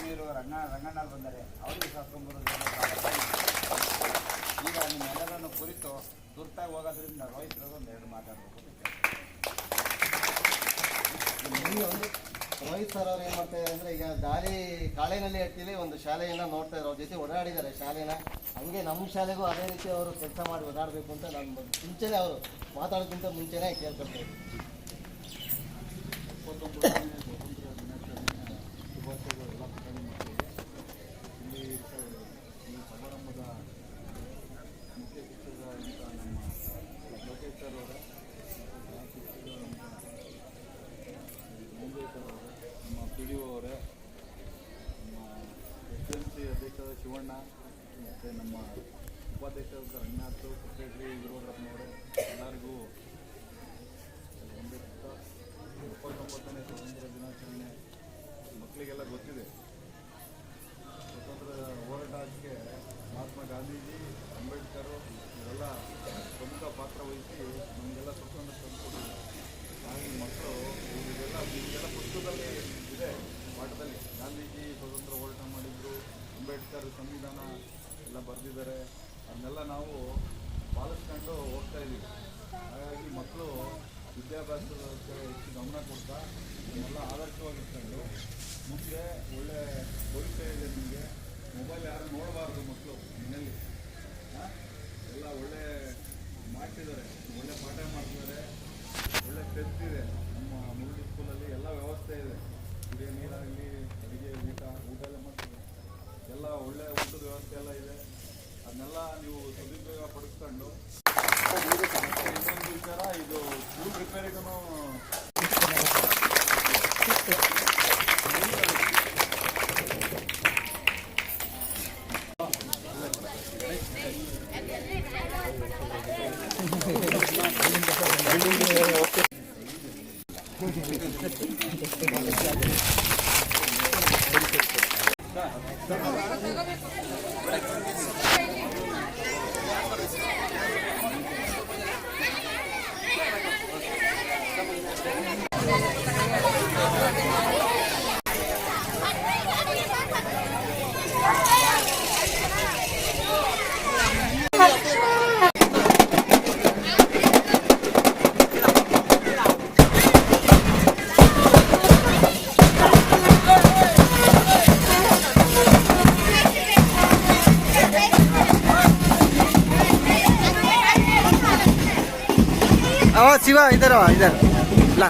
ಆತ್ಮೀಯರು ರಂಗಣ್ಣರು ಬಂದರೆ ಅವರಿಗೆ ಕರ್ಕೊಂಡ್ಬರೋದು. ಈಗ ನಿಮ್ಮೆಲ್ಲರನ್ನು ಕುರಿತು ತುರ್ತಾಗಿ ಹೋಗೋದ್ರಿಂದ ರೋಹಿತ್ ಒಂದು ಎರಡು ಮಾತಾಡಬೇಕು. ರೋಹಿತ್ ಸರ್ ಅವ್ರು ಏನು ಮಾಡ್ತಾರೆ ಅಂದರೆ, ಈಗ ದಾರಿ ಕಾಳೆನಲ್ಲಿ ಹೇಳ್ತೀವಿ, ಒಂದು ಶಾಲೆಯನ್ನು ನೋಡ್ತಾ ಇದ್ರು, ಅವ್ರ ಜೊತೆ ಓಡಾಡಿದ್ದಾರೆ ಶಾಲೆನ. ಹಂಗೆ ನಮ್ಮ ಶಾಲೆಗೂ ಅದೇ ರೀತಿ ಅವರು ಕೆಲಸ ಮಾಡಿ ಓಡಾಡಬೇಕು ಅಂತ ನಾನು ಮುಂಚೆನೇ, ಅವರು ಮಾತಾಡೋಕ್ಕಿಂತ ಮುಂಚೆನೇ ಕೇಳ್ಕೊಳ್ತೀನಿ. ಇಲ್ಲಿ ಈ ಸಮಾರಂಭದ ಮುಖ್ಯ ಶಿಕ್ಷಕರಾದಂಥ ನಮ್ಮ ಲೋಕೇಶ್ ಸರ್ ಅವರೇ, ಮುಂದೆ ಸರ್ ಅವರೇ, ನಮ್ಮ ಪಿ ಡಿ ಒ ಅವರೇ, ನಮ್ಮ SMC ಅಧ್ಯಕ್ಷರಾದ ಶಿವಣ್ಣ, ಮತ್ತು ನಮ್ಮ ಉಪಾಧ್ಯಕ್ಷರಾದ ರಂಗನಾಥ್, ಸೆಕ್ರೆಟರಿ ವೀರಭದ್ರಪ್ಪನವರೇ, ಎಲ್ಲರಿಗೂ 79ನೇ ಸ್ವಾತಂತ್ರ್ಯ ದಿನಾಚರಣೆ ಮಕ್ಕಳಿಗೆಲ್ಲ ಗೊತ್ತಿದೆ. ಸ್ವತಂತ್ರ ಹೋರಾಟಕ್ಕೆ ಮಹಾತ್ಮ ಗಾಂಧೀಜಿ, ಅಂಬೇಡ್ಕರ್ ಇವರೆಲ್ಲ ಪ್ರಮುಖ ಪಾತ್ರ ವಹಿಸಿ ನಮಗೆಲ್ಲ ಸ್ವತಂತ್ರ ತಂದುಕೊಟ್ಟಿದ್ದಾರೆ. ಹಾಗೆ ಮಕ್ಕಳು ಈಗೆಲ್ಲ ಪುಸ್ತಕದಲ್ಲಿ ಇದೆ, ಪಾಠದಲ್ಲಿ ಗಾಂಧೀಜಿ ಸ್ವತಂತ್ರ ಹೋರಾಟ ಮಾಡಿದರು, ಅಂಬೇಡ್ಕರ್ ಸಂವಿಧಾನ ಎಲ್ಲ ಬರೆದಿದ್ದಾರೆ. ಅದನ್ನೆಲ್ಲ ನಾವು ಪಾಲಿಸ್ಕೊಂಡು ಹೋಗ್ತಾ ಇದ್ದೀವಿ. ಹಾಗಾಗಿ ಮಕ್ಕಳು ವಿದ್ಯಾಭ್ಯಾಸದ ಹೆಚ್ಚು ಗಮನ ಕೊಡ್ತಾ ಇದನ್ನೆಲ್ಲ ಆದರ್ಶವಾಗಿರ್ಕೊಂಡು ಮುಂದೆ ಒಳ್ಳೆ ಭವಿಷ್ಯ ಇದೆ. ನಿಮಗೆ ಮೊಬೈಲ್ ಯಾರು ನೋಡಬಾರ್ದು ಮಕ್ಕಳು ಮನೆಯಲ್ಲಿ. ಎಲ್ಲ ಒಳ್ಳೆ ಮಾಡ್ತಿದ್ದಾರೆ, ಒಳ್ಳೆ ಪಾಠ ಮಾಡ್ತಿದ್ದಾರೆ, ಒಳ್ಳೆ ಸ್ಟ್ರೆಂತ್ ಇದೆ. ನಮ್ಮ ಮುರುಡಿ ಸ್ಕೂಲಲ್ಲಿ ಎಲ್ಲ ವ್ಯವಸ್ಥೆ ಇದೆ, ಕುಡಿಯೋ ನೀರಾಗಲಿ, ಅಡುಗೆ, ಊಟ ಎಲ್ಲ ಮಾಡ್ತಿದ್ದಾರೆ. ಎಲ್ಲ ಒಳ್ಳೆ ಊಟದ ವ್ಯವಸ್ಥೆ ಎಲ್ಲ ಇದೆ. ಅದನ್ನೆಲ್ಲ ನೀವು ಸದುಪಯೋಗ ಪಡಿಸ್ಕೊಂಡು. ಇನ್ನೊಂದು ವಿಚಾರ, ಇದು ಸ್ಕೂಲ್ ರಿಪೇರಿಗೂ शिवा इधर ला